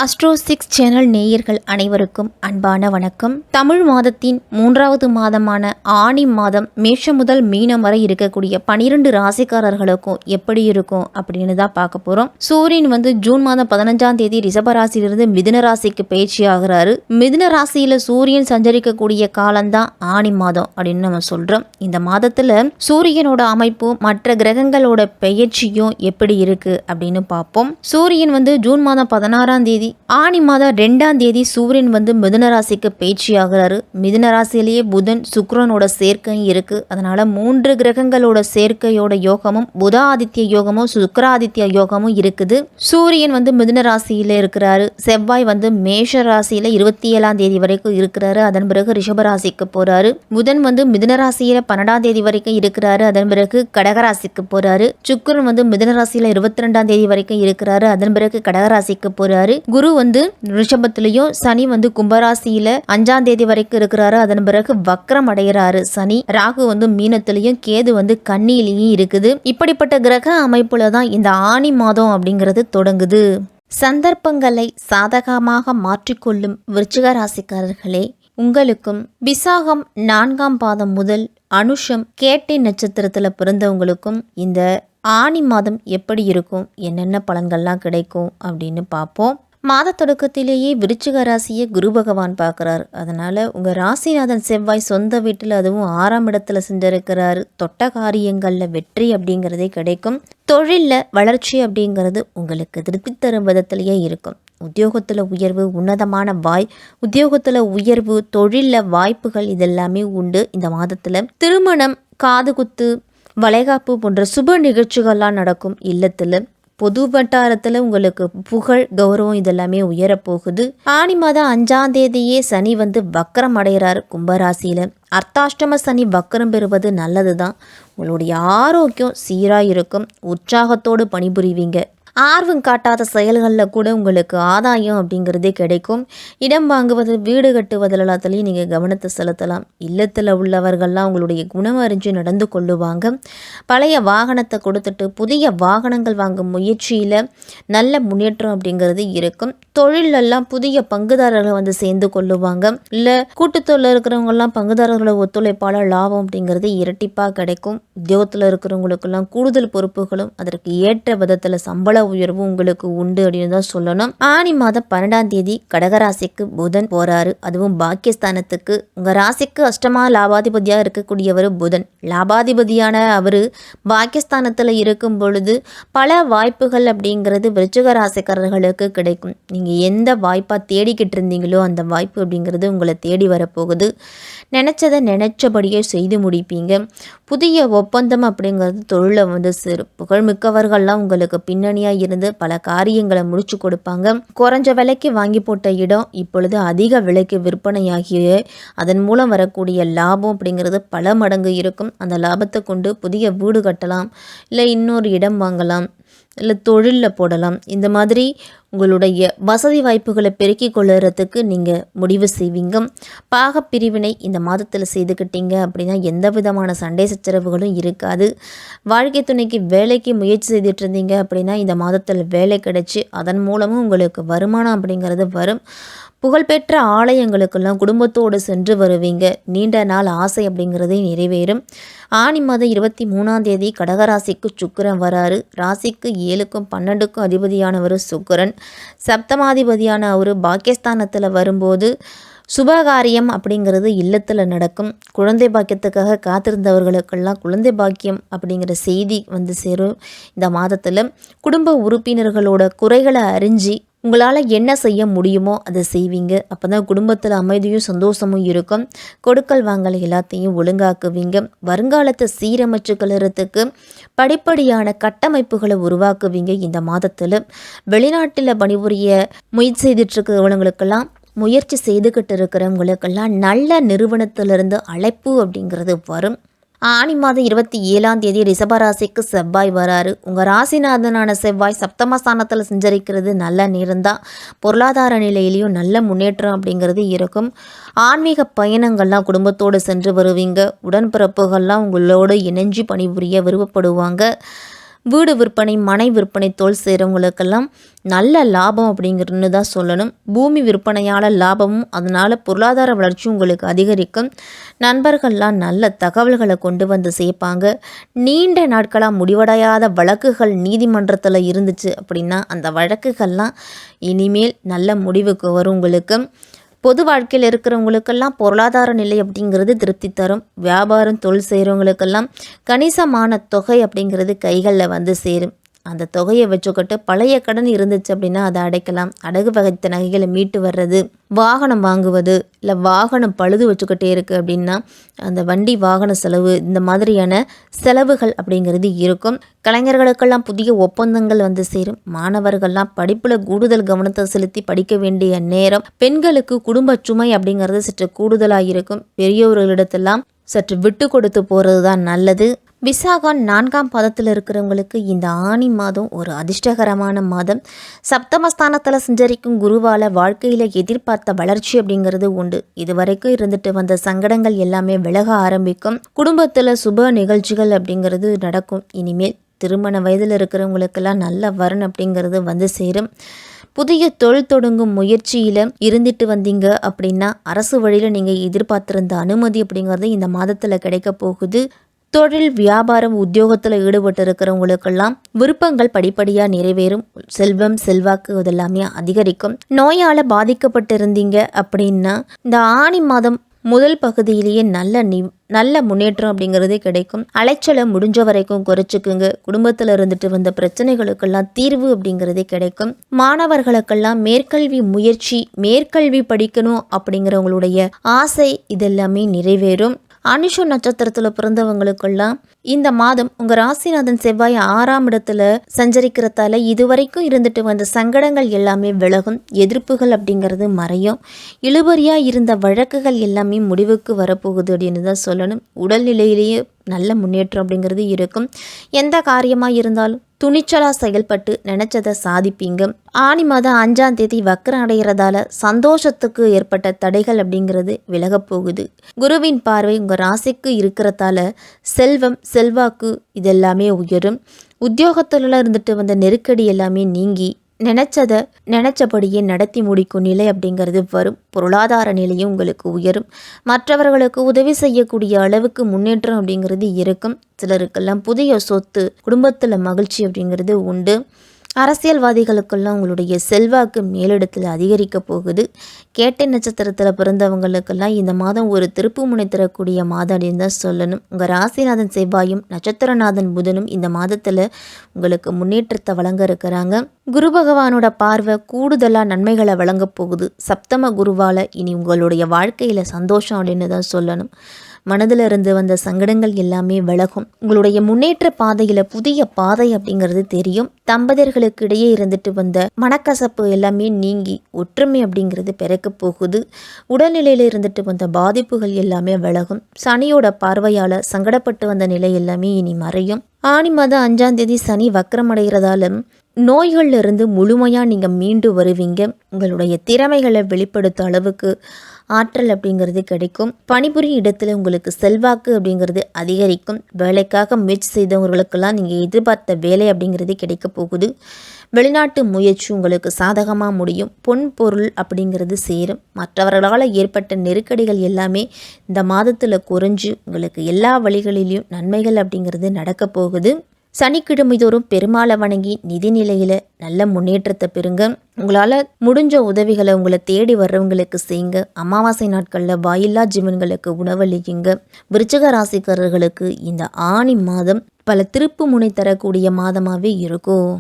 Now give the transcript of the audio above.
Astro 6 channel நேயர்கள் அனைவருக்கும் அன்பான வணக்கம். தமிழ் மாதத்தின் 3வது மாதமான ஆனி மாதம் மேஷம் முதல் மீனம் வரை இருக்கக்கூடிய 12 ராசிக்காரர்களுக்கும் எப்படி இருக்கும் அப்படின்னு தான் பார்க்க போகிறோம். சூரியன் ஜூன் மாதம் 15ஆம் தேதி ரிஷபராசியிலிருந்து மிதுன ராசிக்கு பயிற்சி ஆகிறாரு. மிதுன ராசியில் சூரியன் சஞ்சரிக்கக்கூடிய காலம்தான் ஆனி மாதம் அப்படின்னு நம்ம சொல்கிறோம். இந்த மாதத்தில் சூரியனோட அமைப்பு மற்ற கிரகங்களோட பெயர்ச்சியும் எப்படி இருக்கு அப்படின்னு பார்ப்போம். சூரியன் ஜூன் மாதம் 16ஆம் தேதி ஆனி மாதம் 2ஆம் தேதி சூரியன் மிதுன ராசிக்கு பயிற்சி ஆகிறாரு. மிதுன ராசியிலேயே புதன் சுக்கிரனோட சேர்க்கையும் இருக்கு. அதனால 3 கிரகங்களோட சேர்க்கையோட யோகமும் புத ஆதித்ய யோகமும் சுக்கிராதித்ய யோகமும் இருக்குது. சூரியன் மிதுன ராசியில இருக்கிறாரு. செவ்வாய் மேஷ ராசியில 27ஆம் தேதி வரைக்கும் இருக்கிறாரு. அதன் பிறகு ரிஷப ராசிக்கு போறாரு. புதன் மிதுன ராசியில 12ஆம் தேதி வரைக்கும் இருக்கிறாரு. அதன் பிறகு கடகராசிக்கு போறாரு. சுக்கிரன் மிதுன ராசியில 22ஆம் தேதி வரைக்கும் இருக்கிறாரு. அதன் பிறகு கடகராசிக்கு போறாரு. குரு ரிஷபத்திலையும் சனி கும்பராசியில 5ஆம் தேதி வரைக்கும் இருக்கிறாரு. அதன் பிறகு வக்ரம் அடைகிறாரு சனி. ராகு மீனத்திலையும் கேது கன்னியிலையும் இருக்குது. இப்படிப்பட்ட கிரக அமைப்புல தான் இந்த ஆனி மாதம் அப்படிங்கிறது தொடங்குது. சந்தர்ப்பங்களை சாதகமாக மாற்றிக்கொள்ளும் விருச்சிக ராசிக்காரர்களே, உங்களுக்கும் விசாகம் 4ஆம் பாதம் முதல் அனுஷம் கேட்டை நட்சத்திரத்துல பிறந்தவங்களுக்கும் இந்த ஆனி மாதம் எப்படி இருக்கும், என்னென்ன பலன்கள்லாம் கிடைக்கும் அப்படின்னு பார்ப்போம். மாத தொடக்கத்திலேயே விருச்சிக ராசியை குரு பகவான் பார்க்குறாரு. அதனால் உங்கள் ராசிநாதன் செவ்வாய் சொந்த வீட்டில் அதுவும் 6ஆம் இடத்துல செஞ்சிருக்கிறாரு. தொட்ட காரியங்களில் வெற்றி அப்படிங்கிறதே கிடைக்கும். தொழிலில் வளர்ச்சி அப்படிங்கிறது உங்களுக்கு திருப்தி தரும் விதத்திலேயே இருக்கும். உத்தியோகத்தில் உயர்வு, உன்னதமான உத்தியோகத்தில் உயர்வு, தொழிலில் வாய்ப்புகள் இதெல்லாமே உண்டு. இந்த மாதத்தில் திருமணம், காது குத்து, வளைகாப்பு போன்ற சுப நிகழ்ச்சிகள்லாம் நடக்கும். இல்லத்தில் பொது வட்டாரத்தில் உங்களுக்கு புகழ், கௌரவம் இதெல்லாமே உயரப்போகுது. ஆனி மாதம் 5ஆம் தேதியே சனி வக்கரம் அடைகிறார் கும்பராசியில். அர்த்தாஷ்டம சனி வக்கரம் பெறுவது நல்லது தான். உங்களுடைய ஆரோக்கியம் சீராக இருக்கும். உற்சாகத்தோடு பணிபுரிவீங்க. ஆர்வம் காட்டாத செயல்களில் கூட உங்களுக்கு ஆதாயம் அப்படிங்கிறதே கிடைக்கும். இடம் வாங்குவது, வீடு கட்டுவதில் எல்லாத்துலேயும் நீங்கள் கவனத்தை செலுத்தலாம். இல்லத்தில் உள்ளவர்கள்லாம் உங்களுடைய குணம் அறிஞ்சு நடந்து கொள்ளுவாங்க. பழைய வாகனத்தை கொடுத்துட்டு புதிய வாகனங்கள் வாங்கும் முயற்சியில் நல்ல முன்னேற்றம் அப்படிங்கிறது இருக்கும். தொழிலெல்லாம் புதிய பங்குதாரர்கள் சேர்ந்து கொள்ளுவாங்க. இல்லை கூட்டுத்தொழில் இருக்கிறவங்கெல்லாம் பங்குதாரர்களை ஒத்துழைப்பால் லாபம் அப்படிங்கிறது இரட்டிப்பாக கிடைக்கும். உத்தியோகத்தில் இருக்கிறவங்களுக்கெல்லாம் கூடுதல் பொறுப்புகளும் அதற்கு ஏற்ற விதத்தில் சம்பள உயர்வு உங்களுக்கு உண்டு அப்படின்னு தான் சொல்லணும். ஆனி மாதம் 12ஆம் தேதி கடகராசிக்கு புதன் போறாரு. அதுவும் பாக்கியஸ்தானத்துக்கு. உங்க ராசிக்கு அஷ்டமா லாபாதிபதியா இருக்கக்கூடியவர் புதன். லாபாதிபதியான அவரு பாக்கியஸ்தானத்துல இருக்கும் பொழுது பல வாய்ப்புகள் அப்படிங்கிறது விருச்சிக ராசிக்காரர்களுக்கு கிடைக்கும். நீங்க எந்த வாய்ப்பா தேடிக்கிட்டு இருந்தீங்களோ அந்த வாய்ப்பு அப்படிங்கிறது உங்களை தேடி வரப்போகுது. நினைச்சதை நினைச்சபடியே செய்து முடிப்பீங்க. புதிய ஒப்பந்தம் அப்படிங்கிறது தொழிலை சேரும். புகழ்மிக்கவர்கள்லாம் உங்களுக்கு பின்னணியாக இருந்து பல காரியங்களை முடிச்சு கொடுப்பாங்க. குறைஞ்ச விலைக்கு வாங்கி போட்ட இடம் இப்பொழுது அதிக விலைக்கு விற்பனையாகிய அதன் மூலம் வரக்கூடிய லாபம் அப்படிங்கிறது பல மடங்கு இருக்கும். அந்த லாபத்தை கொண்டு புதிய வீடு கட்டலாம், இல்லை இன்னொரு இடம் வாங்கலாம், இல்லை தொழிலில் போடலாம். இந்த மாதிரி உங்களுடைய வசதி வாய்ப்புகளை பெருக்கிக் கொள்ளுறதுக்கு நீங்கள் முடிவு செய்வீங்க. பாகப்பிரிவினை இந்த மாதத்தில் செய்துக்கிட்டீங்க அப்படின்னா எந்த விதமான சண்டை சச்சரவுகளும் இருக்காது. வாழ்க்கை துணைக்கு வேலைக்கு முயற்சி செய்துட்டு இருந்தீங்க அப்படின்னா இந்த மாதத்தில் வேலை கிடைச்சி அதன் மூலமும் உங்களுக்கு வருமானம் அப்படிங்கிறது வரும். புகழ்பெற்ற ஆலயங்களுக்கெல்லாம் குடும்பத்தோடு சென்று வருவீங்க. நீண்ட நாள் ஆசை அப்படிங்கிறதே நிறைவேறும். ஆனி மாதம் 23ஆம் தேதி கடகராசிக்கு சுக்கிரன் வராரு. ராசிக்கு 7க்கும் 12க்கும் அதிபதியானவர் சுக்கிரன். சப்தமாதிபதியான அவர் பாக்கியஸ்தானத்தில் வரும்போது சுபகாரியம் அப்படிங்கிறது இல்லத்தில் நடக்கும். குழந்தை பாக்கியத்துக்காக காத்திருந்தவர்களுக்கெல்லாம் குழந்தை பாக்கியம் அப்படிங்கிற செய்தி சேரும். இந்த மாதத்தில் குடும்ப உறுப்பினர்களோட குறைகளை அறிஞ்சு உங்களால் என்ன செய்ய முடியுமோ அதை செய்வீங்க. அப்போ தான் குடும்பத்தில் அமைதியும் சந்தோஷமும் இருக்கும். கொடுக்கல் வாங்கல் எல்லாத்தையும் ஒழுங்காக்குவீங்க. வருங்காலத்தை சீரமைச்சு கொள்ளுறதுக்கு படிப்படியான கட்டமைப்புகளை உருவாக்குவீங்க. இந்த மாதத்தில் வெளிநாட்டில் பணிபுரிய முயற்சி செய்துட்ருக்கிறவங்களுக்கெல்லாம் முயற்சி செய்துக்கிட்டு இருக்கிறவங்களுக்கெல்லாம் நல்ல நிறுவனத்திலிருந்து அழைப்பு அப்படிங்கிறது வரும். ஆனி மாதம் 27ஆம் தேதி ரிஷபராசிக்கு செவ்வாய் வராரு. உங்கள் ராசிநாதனான செவ்வாய் சப்தமஸ்தானத்தில் சஞ்சரிக்கிறது நல்ல நேரம்தான். பொருளாதார நிலையிலையும் நல்ல முன்னேற்றம் அப்படிங்கிறது இருக்கும். ஆன்மீக பயணங்கள்லாம் குடும்பத்தோடு சென்று வருவீங்க. உடன்பிறப்புகள்லாம் உங்களோடு இணைஞ்சு பணிபுரிய விருப்பப்படுவாங்க. வீடு விற்பனை, மனை விற்பனை தொழில் செய்கிறவங்களுக்கெல்லாம் நல்ல லாபம் அப்படிங்கிறன்னு தான் சொல்லணும். பூமி விற்பனையால் லாபமும், அதனால் பொருளாதார வளர்ச்சியும் உங்களுக்கு அதிகரிக்கும். நண்பர்கள்லாம் நல்ல தகவல்களை கொண்டு வந்து சேர்ப்பாங்க. நீண்ட நாட்களாக முடிவடையாத வழக்குகள் நீதிமன்றத்தில் இருந்துச்சு அப்படின்னா அந்த வழக்குகள்லாம் இனிமேல் நல்ல முடிவுக்கு வரும். உங்களுக்கு பொது வாழ்க்கையில் இருக்கிறவங்களுக்கெல்லாம் பொருளாதார நிலை அப்படிங்கிறது திருப்தி தரும். வியாபாரம் தொழில் செய்கிறவங்களுக்கெல்லாம் கணிசமான தொகை அப்படிங்கிறது கைகளில் வந்து சேரும். அந்த தொகையை வச்சுக்கிட்டு பழைய கடன் இருந்துச்சு அப்படின்னா அதை அடைக்கலாம். அடகு வகைத்த நகைகளை மீட்டு வர்றது, வாகனம் வாங்குவது, இல்லை வாகனம் பழுது வச்சுக்கிட்டே இருக்குது அப்படின்னா அந்த வண்டி வாகன செலவு, இந்த மாதிரியான செலவுகள் அப்படிங்கிறது இருக்கும். கலைஞர்களுக்கெல்லாம் புதிய ஒப்பந்தங்கள் வந்து சேரும். மாணவர்கள்லாம் படிப்பில் கூடுதல் கவனத்தை செலுத்தி படிக்க வேண்டிய நேரம். பெண்களுக்கு குடும்ப சுமை அப்படிங்கிறது சற்று கூடுதலாக இருக்கும். பெரியோர்களிடத்தெல்லாம் சற்று விட்டு கொடுத்து போகிறது தான் நல்லது. விசாகம் 4ஆம் பாதத்தில் இருக்கிறவங்களுக்கு இந்த ஆனி மாதம் ஒரு அதிர்ஷ்டகரமான மாதம். சப்தமஸ்தானத்தில் சஞ்சரிக்கும் குருவால் வாழ்க்கையில் எதிர்பார்த்த வளர்ச்சி அப்படிங்கிறது உண்டு. இதுவரைக்கும் இருந்துட்டு வந்த சங்கடங்கள் எல்லாமே விலக ஆரம்பிக்கும். குடும்பத்தில் சுப நிகழ்ச்சிகள் அப்படிங்கிறது நடக்கும். இனிமேல் திருமண வயதில் இருக்கிறவங்களுக்கெல்லாம் நல்ல வரன் அப்படிங்கிறது வந்து சேரும். புதிய தொழில் தொடங்கும் முயற்சியில் இருந்துட்டு வந்தீங்க அப்படின்னா அரசு வழியில் நீங்கள் எதிர்பார்த்திருந்த அனுமதி அப்படிங்கிறது இந்த மாதத்தில் கிடைக்க போகுது. தொழில், வியாபாரம், உத்தியோகத்தில் ஈடுபட்டு இருக்கிறவங்களுக்கெல்லாம் விருப்பங்கள் படிப்படியாக நிறைவேறும். செல்வம், செல்வாக்கு இதெல்லாமே அதிகரிக்கும். நோயால் பாதிக்கப்பட்டிருந்தீங்க அப்படின்னா இந்த ஆனி மாதம் முதல் பகுதியிலேயே நல்ல முன்னேற்றம் அப்படிங்கிறதே கிடைக்கும். அலைச்சலை முடிஞ்ச வரைக்கும் குறைச்சிக்குங்க. குடும்பத்தில் இருந்துட்டு வந்த பிரச்சனைகளுக்கெல்லாம் தீர்வு அப்படிங்கிறதே கிடைக்கும். மாணவர்களுக்கெல்லாம் மேற்கல்வி முயற்சி, மேற்கல்வி படிக்கணும் அப்படிங்கிறவங்களுடைய ஆசை இதெல்லாமே நிறைவேறும். அனுஷ நட்சத்திரத்தில் பிறந்தவங்களுக்கெல்லாம் இந்த மாதம் உங்கள் ராசிநாதன் செவ்வாய் 6ஆம் இடத்துல சஞ்சரிக்கிறதால இதுவரைக்கும் இருந்துட்டு வந்த சங்கடங்கள் எல்லாமே விலகும். எதிர்ப்புகள் அப்படிங்கிறது மறையும். இழுபறியாக இருந்த வழக்குகள் எல்லாமே முடிவுக்கு வரப்போகுது அப்படின்னு தான் சொல்லணும். உடல்நிலையிலேயே நல்ல முன்னேற்றம் அப்படிங்கிறது இருக்கும். எந்த காரியமாக இருந்தாலும் துணிச்சலாக செயல்பட்டு நினச்சதை சாதிப்பீங்க. ஆனி மாதம் 5ஆம் தேதி வக்கரம் அடைகிறதால சந்தோஷத்துக்கு ஏற்பட்ட தடைகள் அப்படிங்கிறது விலகப் போகுது. குருவின் பார்வை உங்கள் ராசிக்கு இருக்கிறதால செல்வம், செல்வாக்கு இதெல்லாமே உயரும். உத்தியோகத்தில் இருந்துட்டு வந்த நெருக்கடி எல்லாமே நீங்கி நினச்சபடியே நடத்தி முடிக்கும் நிலை அப்படிங்கிறது வரும். பொருளாதார நிலையும் உங்களுக்கு உயரும். மற்றவர்களுக்கு உதவி செய்யக்கூடிய அளவுக்கு முன்னேற்றம் அப்படிங்கிறது இருக்கும். சிலருக்கெல்லாம் புதிய சொத்து, குடும்பத்தில் மகிழ்ச்சி அப்படிங்கிறது உண்டு. அரசியல்வாதிகளுக்கெல்லாம் உங்களுடைய செல்வாக்கு மேலிடத்தில் அதிகரிக்க போகுது. கேட்டை நட்சத்திரத்தில் பிறந்தவங்களுக்கெல்லாம் இந்த மாதம் ஒரு திருப்பு முனை தரக்கூடிய மாதம் அப்படின்னு தான் சொல்லணும். உங்கள் ராசிநாதன் செவ்வாயும் நட்சத்திரநாதன் புதனும் இந்த மாதத்தில் உங்களுக்கு முன்னேற்றத்தை வழங்க இருக்கிறாங்க. குரு பகவானோட பார்வை கூடுதலாக நன்மைகளை வழங்க போகுது. சப்தம குருவால் இனி உங்களுடைய வாழ்க்கையில் சந்தோஷம் அப்படின்னு தான் சொல்லணும். மனதில் இருந்து வந்த சங்கடங்கள் எல்லாமே விலகும். உங்களுடைய முன்னேற்ற பாதையில் புதிய பாதை அப்படிங்கிறது தெரியும். தம்பதியர்களுக்கு இடையே இருந்துட்டு வந்த மனக்கசப்பு எல்லாமே நீங்கி ஒற்றுமை அப்படிங்கிறது பிறக்க போகுது. உடல்நிலையில் இருந்துட்டு வந்த பாதிப்புகள் எல்லாமே விலகும். சனியோட பார்வையால் சங்கடப்பட்டு வந்த நிலை எல்லாமே இனி மறையும். ஆனி மாதம் 5ஆம் தேதி சனி வக்கரம் அடைகிறதால நோய்கள்ல இருந்து முழுமையாக நீங்கள் மீண்டு வருவீங்க. உங்களுடைய திறமைகளை வெளிப்படுத்த அளவுக்கு ஆற்றல் அப்படிங்கிறது கிடைக்கும். பணிபுரியும் இடத்துல உங்களுக்கு செல்வாக்கு அப்படிங்கிறது அதிகரிக்கும். வேலைக்காக முயற்சி செய்தவங்களுக்கெல்லாம் நீங்கள் எதிர்பார்த்த வேலை அப்படிங்கிறது கிடைக்க போகுது. வெளிநாட்டு முயற்சி உங்களுக்கு சாதகமாக முடியும். பொன் பொருள் அப்படிங்கிறது சேரும். மற்றவர்களால் ஏற்பட்ட நெருக்கடிகள் எல்லாமே இந்த மாதத்தில் குறைஞ்சு உங்களுக்கு எல்லா வழிகளிலையும் நன்மைகள் அப்படிங்கிறது நடக்க போகுது. சனிக்கிழமை தோறும் பெருமாளை வணங்கி நிதி நிலையில் நல்ல முன்னேற்றத்தை பெறுங்க. உங்களால் முடிஞ்ச உதவிகளை உங்களை தேடி வர்றவங்களுக்கு செய்யுங்க. அமாவாசை நாட்களில் வாயில்லா ஜீவன்களுக்கு உணவளிக்குங்க. விருச்சிக ராசிக்காரர்களுக்கு இந்த ஆனி மாதம் பல திருப்பு முனை தரக்கூடிய மாதமாகவே இருக்கும்.